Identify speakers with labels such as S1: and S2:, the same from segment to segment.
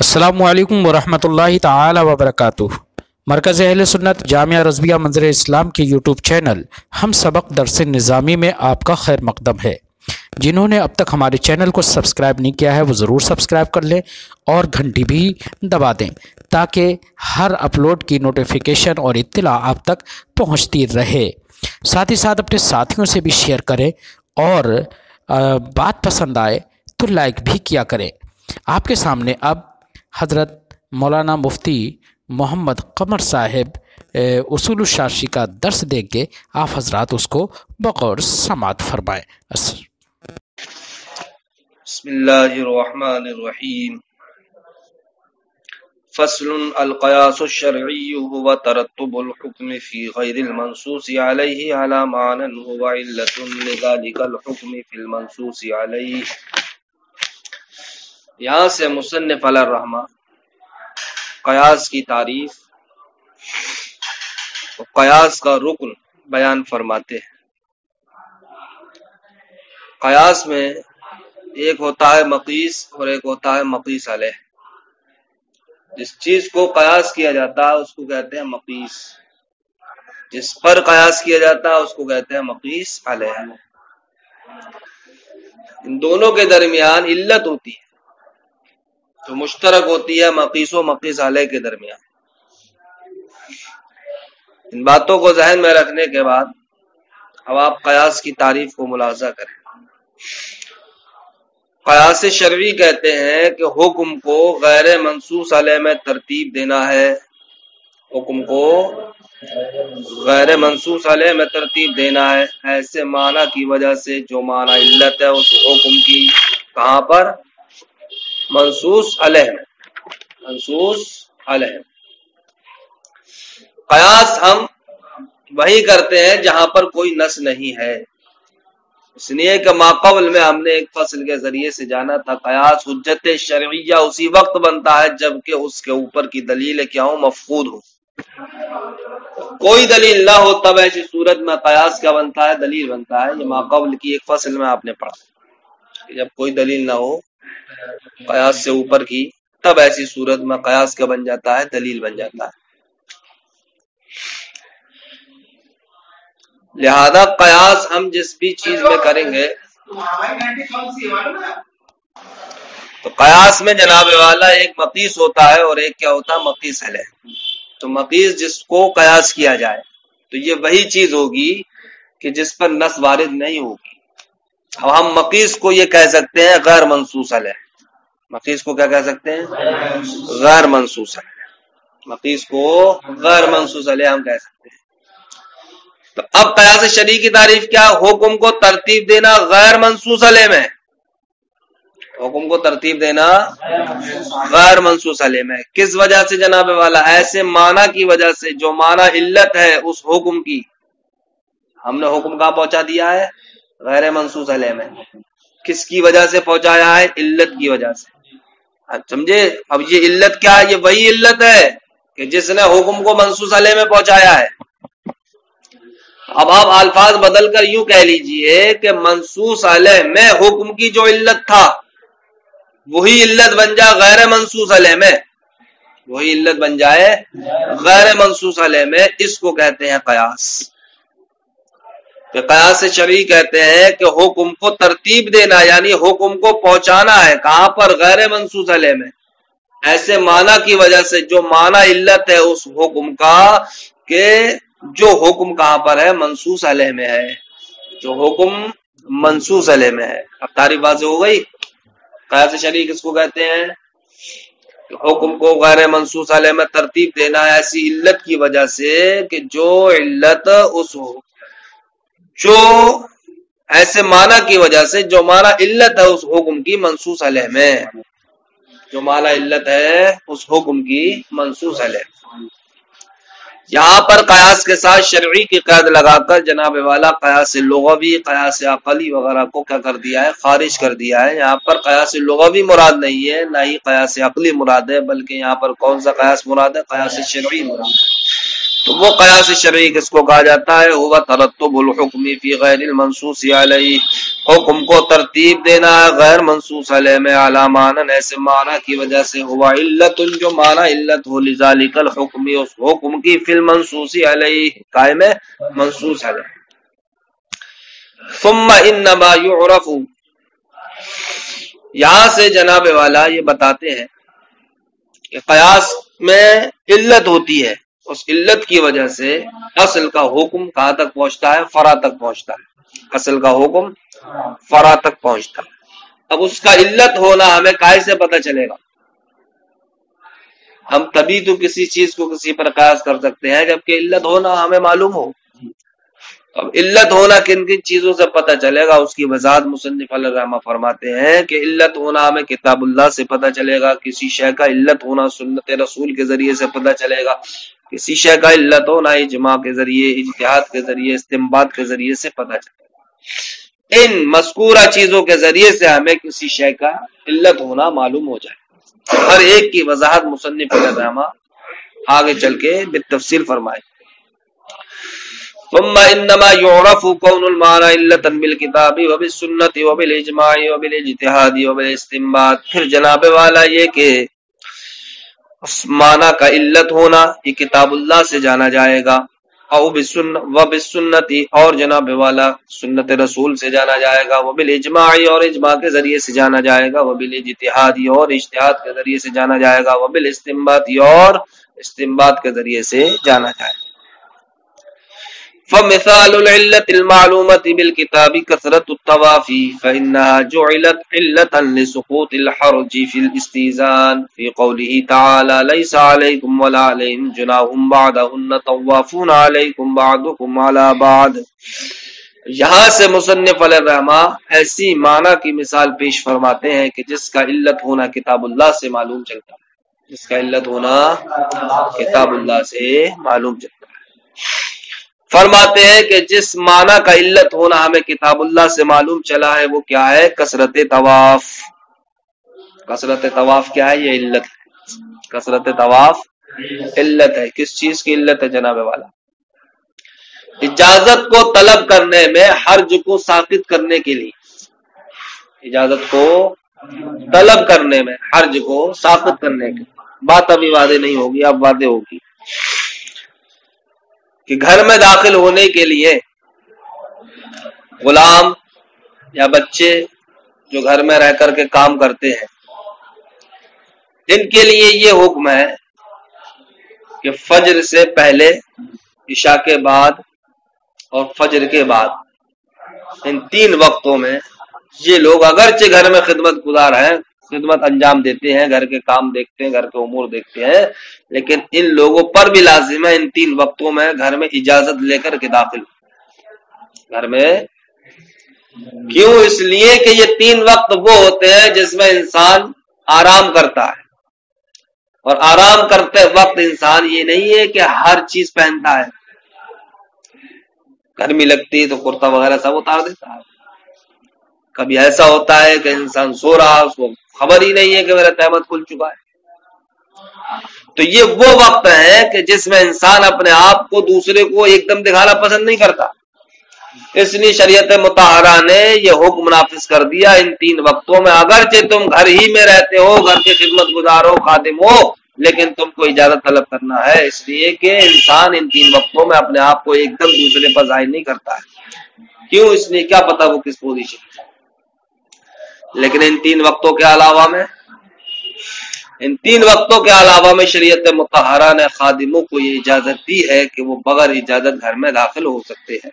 S1: السلام علیکم ورحمۃ اللہ تعالی وبرکاتہ۔ مرکز اہل سنت جامعہ رضویہ منظر اسلام کی یوٹیوب چینل ہم سبق درس نظامی میں آپ کا خیر مقدم ہے۔ جنہوں نے اب تک ہمارے چینل کو سبسکرائب نہیں کیا ہے وہ ضرور سبسکرائب کر لیں اور گھنٹی بھی دبا دیں تاکہ ہر اپلوڈ کی نوٹیفیکیشن اور اطلاع آپ تک پہنچتی رہے۔ ساتھ ہی ساتھ اپنے ساتھیوں سے بھی شیئر کریں اور بات پسند آئے تو لائک بھی کیا کریں۔ آپ کے سامنے اب حضرت مولانا مفتی محمد قمر صاحب اصول الشاشی کا درس دیں گے، آپ حضرات اس کو بغور سماعت فرمائیں۔
S2: بسم اللہ الرحمن الرحیم۔ فصل القیاس الشرعی هو ترتب الحکم فی غیر المنصوص علیہ علی معنی هو علت لذلك الحکم فی المنصوص علیہ۔ یہاں سے مصنف علی الرحمہ قیاس کی تعریف اور قیاس کا رکن بیان فرماتے ہیں۔ قیاس میں ایک ہوتا ہے مقیس اور ایک ہوتا ہے مقیس علیہ۔ جس چیز کو قیاس کیا جاتا ہے اس کو کہتے ہیں مقیس، جس پر قیاس کیا جاتا ہے اس کو کہتے ہیں مقیس علیہ۔ ان دونوں کے درمیان علت ہوتی ہے جو مشترک ہوتی ہے مقیس و مقیس علیہ کے درمیان۔ ان باتوں کو ذہن میں رکھنے کے بعد اب آپ قیاس کی تعریف کو ملاحظہ کریں۔ قیاس شرعی کہتے ہیں کہ حکم کو غیر منصوص علیہ میں ترتیب دینا ہے، حکم کو غیر منصوص علیہ میں ترتیب دینا ہے ایسے معنی کی وجہ سے جو معنی علت ہے اس حکم کی، کہاں پر؟ منصوص علیہ میں، منصوص علیہ۔ قیاس ہم وہی کرتے ہیں جہاں پر کوئی نص نہیں ہے، اس لیے کہ ماقبل میں ہم نے ایک فصل کے ذریعے سے جانا تھا قیاس حجت شرعیہ اسی وقت بنتا ہے جبکہ اس کے اوپر کی دلیل کیا ہو؟ مفقود ہو۔ کوئی دلیل نہ ہو تب ایسی صورت میں قیاس کیا بنتا ہے؟ دلیل بنتا ہے۔ یہ ماقبل کی ایک فصل میں آپ نے پڑھا کہ جب کوئی دلیل نہ ہو قیاس سے اوپر کی تب ایسی صورت میں قیاس کیا بن جاتا ہے؟ دلیل بن جاتا ہے۔ لہذا قیاس ہم جس بھی چیز میں کریں گے تو قیاس میں جناب والا ایک مقیس ہوتا ہے اور ایک کیا ہوتا ہے؟ مقیس علیہ۔ تو مقیس جس کو قیاس کیا جائے تو یہ وہی چیز ہوگی کہ جس پر نص وارد نہیں ہوگی۔ اب ہم مقیس کو یہ کہہ سکتے ہیں غیر منصوص علیہ۔ مقیس کو کیا کہہ سکتے ہیں؟ غیر منصوص علیہ۔ مقیس کو غیر منصوص علیہ ہم کہہ سکتے ہیں۔ تو اب قیاس شرعی کی تعریف کیا؟ حکم کو ترتیب دینا غیر منصوص علیہ میں، حکم کو ترتیب دینا غیر منصوص علیہ میں۔ کس وجہ سے جناب والا؟ ایسے معنی کی وجہ سے جو معنی علت ہے اس حکم کی، ہم نے حکم کہاں پہنچا دیا ہے؟ غیر منصوص علیہ میں۔ کس کی وجہ سے پہنچایا ہے؟ علت کی وجہ سے۔ سمجھے؟ اب یہ علت کیا ہے؟ یہ وہی علت ہے کہ جس نے حکم کو منصوص علیہ میں پہنچایا ہے۔ اب آپ الفاظ بدل کر یوں کہہ لیجئے کہ منصوص علیہ میں حکم کی جو علت تھا وہی علت بن جائے غیر منصوص علیہ میں، وہی علت بن جائے غیر منصوص علیہ میں، اس کو کہتے ہیں قیاس۔ کہ قیاس شرعی کہتے ہیں کہ حکم کو ترتیب دینا یعنی حکم کو پہنچانا ہے کہاں پر؟ غیر منصوص علیہ میں، ایسے معنی کی وجہ سے جو معنی علت ہے اس حکم کا کہ جو حکم کہاں پر ہے؟ منصوص علیہ میں ہے، جو حکم منصوص علیہ میں ہے۔ اب تعریف واضح ہو گئی۔ قیاس شرعی کس کو کہتے ہیں؟ کہ حکم کو غیر منصوص علیہ میں ترتیب دینا ہے ایسی علت کی وجہ سے کہ جو علت اس جو ایسے معنی کی وجہ سے جو معنی علت ہے اس حکم کی منصوص علیہ میں، جو معنی علت ہے اس حکم کی منصوص علیہ۔ یہاں پر قیاس کے ساتھ شرعی کی قید لگا کر جناب والا قیاس لغوی، قیاس عقلی وغیرہ کو کیا کر دیا ہے؟ خارج کر دیا ہے۔ یہاں پر قیاس لغوی مراد نہیں ہے، نہ ہی قیاس عقلی مراد ہے، بلکہ یہاں پر کون سا قیاس مراد ہے؟ قیاس شرعی مراد ہے۔ تو وہ قیاس شرعی کس کو کہا جاتا ہے؟ ہوا ترتب الحکم فی غیر المنصوص علیہ، حکم کو ترتیب دینا ہے غیر منصوص علیہ میں، اعلی معنی ایسے معنی کی وجہ سے، ہوا علت جو معنی علت ہو لذالک الحکم، اس حکم کی فی المنصوص علیہ قائم ہے منصوص علیہ۔ ثم انما یعرف، یہاں سے جناب والا یہ بتاتے ہیں کہ قیاس میں علت ہوتی ہے، اس علت کی وجہ سے اصل کا حکم کہاں تک پہنچتا ہے؟ فرع تک پہنچتا ہے، اصل کا حکم فرع تک پہنچتا ہے۔ اب اس کا علت ہونا ہمیں کائے سے پتہ چلے گا؟ ہم تبھی تو کسی چیز کو کسی پر قیاس کر سکتے ہیں جبکہ علت ہونا ہمیں معلوم ہو۔ اب علت ہونا کن کن چیزوں سے پتہ چلے گا اس کی وضاحت مصنف علیہ الرحمہ فرماتے ہیں کہ علت ہونا ہمیں کتاب اللہ سے پتہ چلے گا، کسی شے کا علت ہونا سنت رسول کے ذریعے سے پتہ چلے گا، کسی شے کا علت ہونا اجماع کے ذریعے، اجتہاد کے ذریعے، استنباط کے ذریعے سے پتہ چلے گا۔ ان مذکورہ چیزوں کے ذریعے سے ہمیں کسی شے کا علت ہونا معلوم ہو جائے، ہر ایک کی وضاحت مصنف علیہ الرحمہ آگے چل کے بالتفصیل فرمائے۔ ثم انما يعرف كون المعنى علة بالكتاب وبالسنة وبالاجماع وبالاجتهاد وبالاستنباط، پھر جناب والا یہ کہ اس معنی کا علت ہونا یہ کتاب اللہ سے جانا جائے گا، وبالسنت اور جناب والا سنت رسول سے جانا جائے گا، وبالاجماع اور اجماع کے ذریعے سے جانا جائے گا، وبالاجتهاد اور اجتہاد کے ذریعے سے جانا جائے گا، وبالاستنباط اور استنباط کے ذریعے سے جانا جائے گا۔ فمثال العلة المعلومة بالكتاب كثرة الطواف فإنها جعلت علة لسقوط الحرج في الاستئذان في قوله تعالى ليس عليكم ولا عليهم جناح بعدهن طوافون عليكم بعضكم على بعض۔ یہاں سے مصنف علیہ الرحمہ ایسی معنی کی مثال پیش فرماتے ہیں کہ جس کا علت ہونا کتاب اللہ سے معلوم چلتا ہے، جس کا علت ہونا کتاب اللہ سے معلوم چلتا ہے۔ فرماتے ہیں کہ جس معنی کا علت ہونا ہمیں کتاب اللہ سے معلوم چلا ہے وہ کیا ہے؟ کثرت طواف۔ کثرت طواف کیا ہے؟ یہ علت ہے۔ کثرت طواف علت ہے۔ کس چیز کی علت ہے جناب والا؟ اجازت کو طلب کرنے میں حرج کو ساقط کرنے کے لیے، اجازت کو طلب کرنے میں حرج کو ساقط کرنے کے، بات ابھی واضح نہیں ہوگی، اب واضح ہوگی کہ گھر میں داخل ہونے کے لیے غلام یا بچے جو گھر میں رہ کر کے کام کرتے ہیں ان کے لیے یہ حکم ہے کہ فجر سے پہلے، عشاء کے بعد اور فجر کے بعد، ان تین وقتوں میں یہ لوگ اگرچہ گھر میں خدمت گزار ہیں، خدمت انجام دیتے ہیں، گھر کے کام دیکھتے ہیں، گھر کے امور دیکھتے ہیں، لیکن ان لوگوں پر بھی لازم ہے ان تین وقتوں میں گھر میں اجازت لے کر کے داخل گھر میں۔ کیوں؟ اس لیے کہ یہ تین وقت وہ ہوتے ہیں جس میں انسان آرام کرتا ہے، اور آرام کرتے وقت انسان یہ نہیں ہے کہ ہر چیز پہنتا ہے، گرمی لگتی ہے تو کرتا وغیرہ سب اتار دیتا ہے، کبھی ایسا ہوتا ہے کہ انسان سو رہا اس کو خبر ہی نہیں ہے کہ میرا تہمت کھل چکا ہے۔ تو یہ وہ وقت ہے کہ جس میں انسان اپنے آپ کو دوسرے کو ایک دم دکھانا پسند نہیں کرتا، اس لیے شریعت مطہرہ نے یہ حکم نافذ کر دیا ان تین وقتوں میں اگرچہ تم گھر ہی میں رہتے ہو، گھر کے خدمت گزار ہو، خادم ہو، لیکن تم کو اجازت طلب کرنا ہے، اس لیے کہ انسان ان تین وقتوں میں اپنے آپ کو ایک دم دوسرے پر ظاہر نہیں کرتا ہے۔ کیوں؟ اس لیے کیا پتا وہ کس پوزیشن ہے۔ لیکن ان تین وقتوں کے علاوہ میں شریعت مطہرہ نے خادموں کو یہ اجازت دی ہے کہ وہ بغیر اجازت گھر میں داخل ہو سکتے ہیں،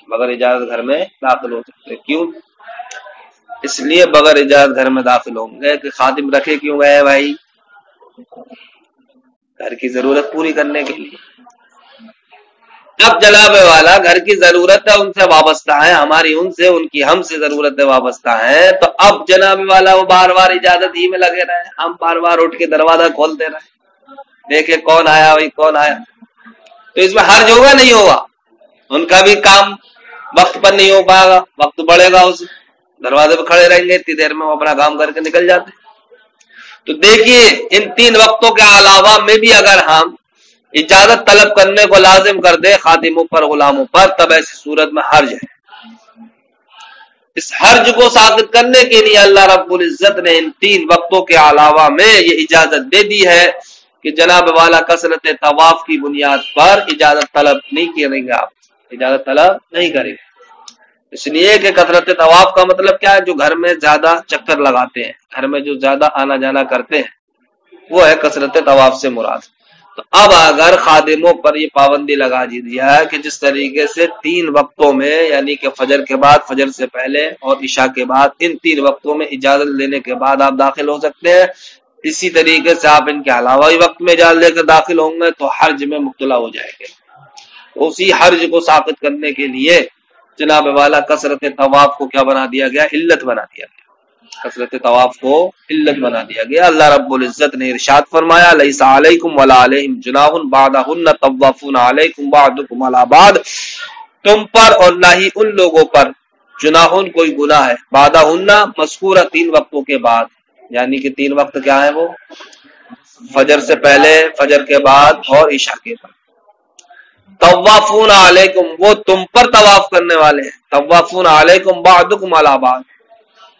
S2: بغیر اجازت گھر میں داخل ہو سکتے ہیں۔ کیوں؟ اس لیے بغیر اجازت گھر میں داخل ہوں گے کہ خادم رکھے کیوں گئے بھائی؟ گھر کی ضرورت پوری کرنے کے لیے۔ اب جناب والا گھر کی ضرورت ہے ان سے وابستہ ہے، ہماری ان سے، ان کی ہم سے ضرورتیں وابستہ ہیں، تو اب جناب والا وہ بار بار اجازت ہی میں لگے رہے، ہم بار بار اٹھ کے دروازہ کھولتے رہے، دیکھے کون آیا بھائی کون آیا، تو اس میں حرج ہوگا نہیں ہوگا؟ ان کا بھی کام وقت پر نہیں ہو پائے گا، وقت بڑھے گا، اس دروازے پہ کھڑے رہیں گے، اتنی دیر میں وہ اپنا کام کر کے نکل جاتے۔ تو دیکھیے ان تین وقتوں کے علاوہ میں بھی اگر ہم اجازت طلب کرنے کو لازم کر دے خادموں پر غلاموں پر، تب ایسی صورت میں حرج ہے۔ اس حرج کو ساقط کرنے کے لیے اللہ رب العزت نے ان 3 وقتوں کے علاوہ میں یہ اجازت دے دی ہے کہ جناب والا کثرت طواف کی بنیاد پر اجازت طلب نہیں کریں گے، آپ اجازت طلب نہیں کریں گے۔ اس لیے کہ کثرت طواف کا مطلب کیا ہے؟ جو گھر میں زیادہ چکر لگاتے ہیں، گھر میں جو زیادہ آنا جانا کرتے ہیں، وہ ہے کثرت طواف سے مراد۔ تو اب اگر خادموں پر یہ پابندی لگا دیا ہے کہ جس طریقے سے 3 وقتوں میں، یعنی کہ فجر کے بعد، فجر سے پہلے اور عشاء کے بعد، ان 3 وقتوں میں اجازت لینے کے بعد آپ داخل ہو سکتے ہیں، اسی طریقے سے آپ ان کے علاوہ ہی وقت میں اجازت لے کر داخل ہوں گے تو حرج میں مبتلا ہو جائیں گے۔ اسی حرج کو ساقط کرنے کے لیے جناب والا کثرت طواف کو کیا بنا دیا گیا؟ علت بنا دیا گیا۔ کثرت طواف کو علت بنا دیا گیا۔ اللہ رب العزت نے ارشاد فرمایا لیس علیکم ولا علیہم جناح بعدہن طوافون علیکم بعضکم علی بعض، تم پر اور نہ ہی ان لوگوں پر جناحن کوئی گناہ ہے، بعدہن مذکورہ 3 وقتوں کے بعد، یعنی کہ 3 وقت کیا ہیں وہ؟ فجر سے پہلے، فجر کے بعد اور عشاء کے بعد۔ طوافون علیکم، وہ تم پر طواف کرنے والے ہیں، طوافون علیکم بعضکم علی بعض،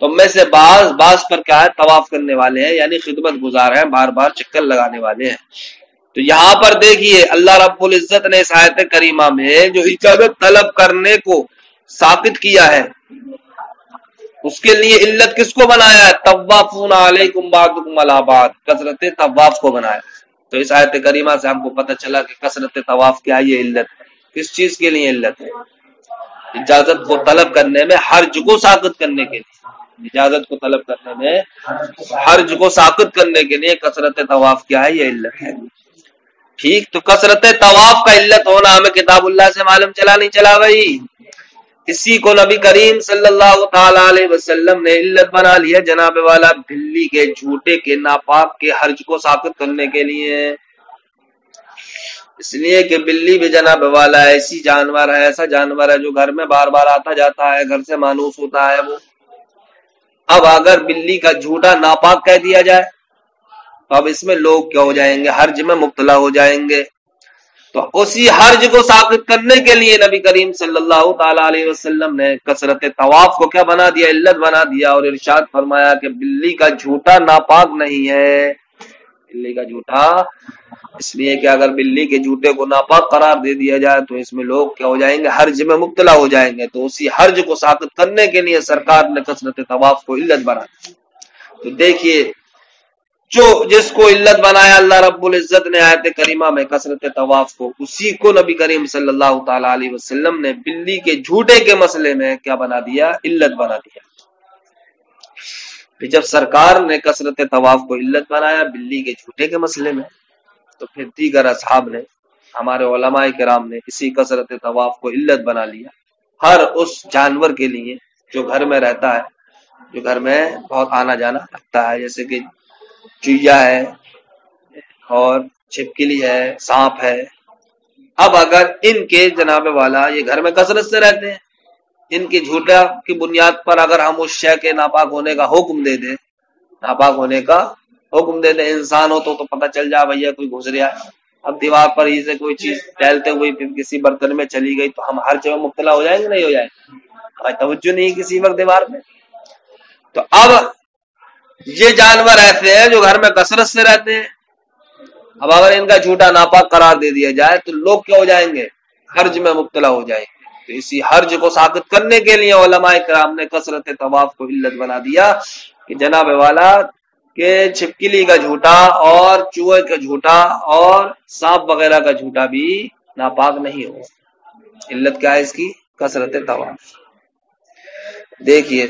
S2: تم میں سے بعض پر کیا ہے؟ طواف کرنے والے ہیں، یعنی خدمت گزار ہیں، بار بار چکر لگانے والے ہیں۔ تو یہاں پر دیکھیے اللہ رب العزت نے اس آیت کریمہ میں جو اجازت طلب کرنے کو ثابت کیا ہے، اس کے لیے علت کس کو بنایا ہے؟ طوافون علیکم بعضکم علی بعض، کثرت طواف کو بنایا۔ تو اس آیت کریمہ سے ہم کو پتہ چلا کہ کثرت طواف کیا یہ علت ہے، کس چیز کے لیے علت ہے؟ اجازت کو طلب کرنے میں حرج کو ساقط کرنے کے لیے، اجازت کو طلب کرنے میں حرج کو ساقط کرنے کے لیے کثرت طواف کیا ہے؟ یہ علت ہے۔ ٹھیک، تو کثرت طواف کا علت ہونا ہمیں کتاب اللہ سے معلوم چلا نہیں چلا بھائی؟ اسی کو نبی کریم صلی اللہ تعالی علیہ وسلم نے علت بنا لیا جناب والا بلی کے جھوٹے کے ناپاک کے حرج کو ساقط کرنے کے لیے۔ اس لیے کہ بلی بھی جناب والا ایسی جانور ہے، ایسا جانور ہے جو گھر میں بار بار آتا جاتا ہے، گھر سے مانوس ہوتا ہے وہ۔ اب اگر بلی کا جھوٹا ناپاک کہہ دیا جائے تو اب اس میں لوگ کیا ہو جائیں گے؟ حرج میں مبتلا ہو جائیں گے۔ تو اسی حرج کو ساقط کرنے کے لیے نبی کریم صلی اللہ تعالی علیہ وسلم نے کثرت طواف کو کیا بنا دیا؟ علت بنا دیا، اور ارشاد فرمایا کہ بلی کا جھوٹا ناپاک نہیں ہے، بلی کا جھوٹا، اس لیے کہ اگر بلی کے جھوٹے کو ناپاک قرار دے دیا جائے تو اس میں لوگ کیا ہو جائیں گے؟ حرج میں مبتلا ہو جائیں گے۔ تو اسی حرج کو ساقط کرنے کے لیے سرکار نے کثرت طواف کو علت بنا دی۔ تو دیکھیے جو جس کو علت بنایا اللہ رب العزت نے آیت کریمہ میں کثرت طواف کو، اسی کو نبی کریم صلی اللہ تعالی علیہ وسلم نے بلی کے جھوٹے کے مسئلے میں کیا بنا دیا؟ علت بنا دیا۔ پھر جب سرکار نے کثرت طواف کو علت بنایا بلی کے جھوٹے کے مسئلے میں، تو پھر دیگر اصحاب نے، ہمارے علماء کرام نے اسی کثرت طواف کو علت بنا لیا ہر اس جانور کے لیے جو گھر میں رہتا ہے، جو گھر میں بہت آنا جانا رکھتا ہے، جیسے کہ چوہا ہے اور چھپکلی ہے، سانپ ہے۔ اب اگر ان کے جناب والا یہ گھر میں کثرت سے رہتے ہیں، ان کے جھوٹا کی بنیاد پر اگر ہم اس شے کے ناپاک ہونے کا حکم دے دیں، ناپاک ہونے کا حکم دے دیں، انسان ہو تو پتہ چل جائے بھیا کوئی گزریا، اب دیوار پر ہی سے کوئی چیز ٹہلتے ہوئی پھر کسی برتن میں چلی گئی تو ہم ہر جگہ مبتلا ہو جائیں گے نہیں ہو جائیں گے؟ ہماری توجہ نہیں کسی وقت دیوار میں۔ تو اب یہ جانور ایسے ہیں جو گھر میں کثرت سے رہتے ہیں، اب اگر ان کا جھوٹا ناپاک قرار دے دیا جائے تو لوگ کیا ہو جائیں گے؟ حرج میں مبتلا ہو جائیں گے۔ تو اسی حرج کو ساقط کرنے کے لیے علماء کرام نے کثرت طواف کو علت بنا دیا کہ جناب والا کہ چھپکلی کا جھوٹا اور چوہے کا جھوٹا اور سانپ وغیرہ کا جھوٹا بھی ناپاک نہیں ہو۔ علت کیا ہے اس کی؟ کثرت طواف۔ دیکھیے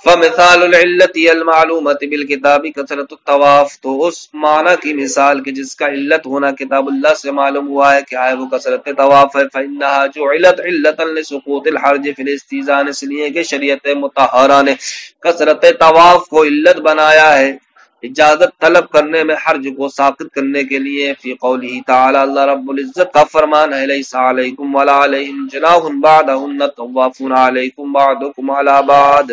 S2: فَمِثَالُ الْعِلَّةِ الْمَعْلُومَةِ بِالْكِتَابِ كَثْرَةُ الطَّوَافِ، تو اس معنی کی مثال کہ جس کا علت ہونا کتاب اللہ سے معلوم ہوا ہے کیا ہے، وہ کثرت طواف ہے۔ فَإِنَّهَا جُعِلَتْ عِلَّةً لِسُقُوطِ الْحَرْجِ فِي الْإِسْتِئْذَانِ، اس لیے کہ شریعت مطہرہ نے کثرت طواف کو علت بنایا ہے اجازت طلب کرنے میں حرج کو ساقط کرنے کے لیے۔ فی قولہ تعالی، اللہ رب العزت کا فرمان ہے لیس علیکم ولا علیہم جناح بعدہن طوافون علیکم بعضکم علی بعض،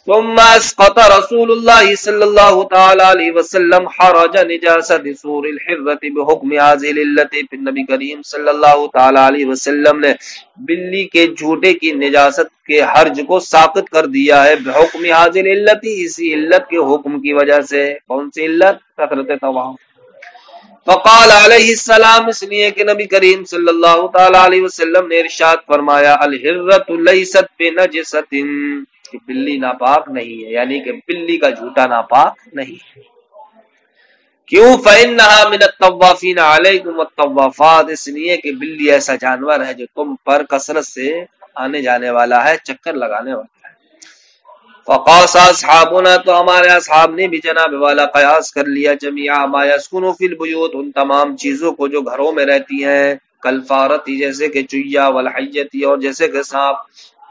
S2: ثم اسقط رسول الله صلی اللہ تعالی علیہ وسلم حرج نجاست سور الحرة بحکم هذه العلت. پھر نبی کریم صلی اللہ تعالی علیہ وسلم نے بلی کے جھوٹے کی نجاست کے حرج کو ساقط کر دیا ہے بحکم هذه العلت، اسی علت کے حکم کی وجہ سے. کون سی علت؟ کثرت طواف. فقال علیہ السلام، اس لیے کہ نبی کریم صلی اللہ تعالی علیہ وسلم نے ارشاد فرمایا الحرة لیست بنجست، کہ بلی ناپاک نہیں ہے، یعنی کہ بلی کا جھوٹا ناپاک نہیں ہے. کیوں؟ فإنها من الطوافین علیکم والطوافات، اس لیے کہ بلی ایسا جانور ہے جو تم پر کثرت سے آنے جانے والا ہے، چکر لگانے والا ہے. فقاس اصحابنا، تو ہمارے اصحاب نے بھی جناب والا قیاس کر لیا، جمیع ما یسکن فی البیوت، ان تمام چیزوں کو جو گھروں میں رہتی ہیں، کالفارتی جیسے کہ چویا، والحیتی اور جیسے کہ سانپ،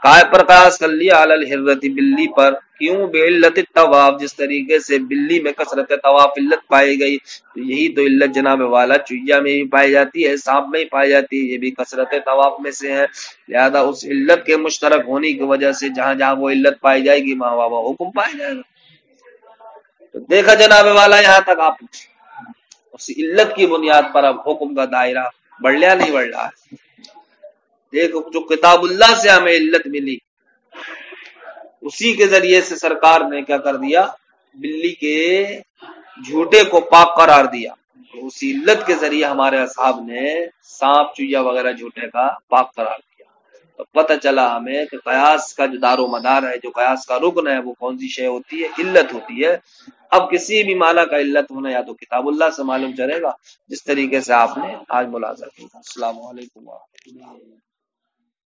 S2: کائے پر قیاس کر لیا علی الحرۃ، بلی پر. کیوں؟ بعلت الطواف، جس طریقے سے بلی میں کثرت طواف علت پائی گئی، تو یہی تو علت جناب والا چویا میں بھی پائی جاتی ہے، سانپ میں بھی پائی جاتی ہے، یہ بھی کثرت طواف میں سے ہے. لہذا اس علت کے مشترک ہونے کی وجہ سے جہاں جہاں وہ علت پائی جائے گی وہاں وہ حکم پایا جائے گا. تو دیکھا جناب والا یہاں تک آپ اس علت کی بنیاد پر اب حکم کا دائرہ بڑھ لیا نہیں بڑھ رہا ہے. دیکھو جو کتاب اللہ سے ہمیں علت ملی اسی کے ذریعے سے سرکار نے کیا کر دیا، بلی کے جھوٹے کو پاک قرار دیا. تو اسی علت کے ذریعے ہمارے اصحاب نے سانپ چویا وغیرہ جھوٹے کا پاک قرار دیا. تو پتہ چلا ہمیں کہ قیاس کا جو دار و مدار ہے، جو قیاس کا رکن ہے، وہ کون سی شے ہوتی ہے؟ علت ہوتی ہے. اب کسی بھی معنی کا علت ہونا یا تو کتاب اللہ سے معلوم چلے گا، جس طریقے سے آپ نے آج ملاحظہ کیا. السلام علیکم ورحمۃ اللہ.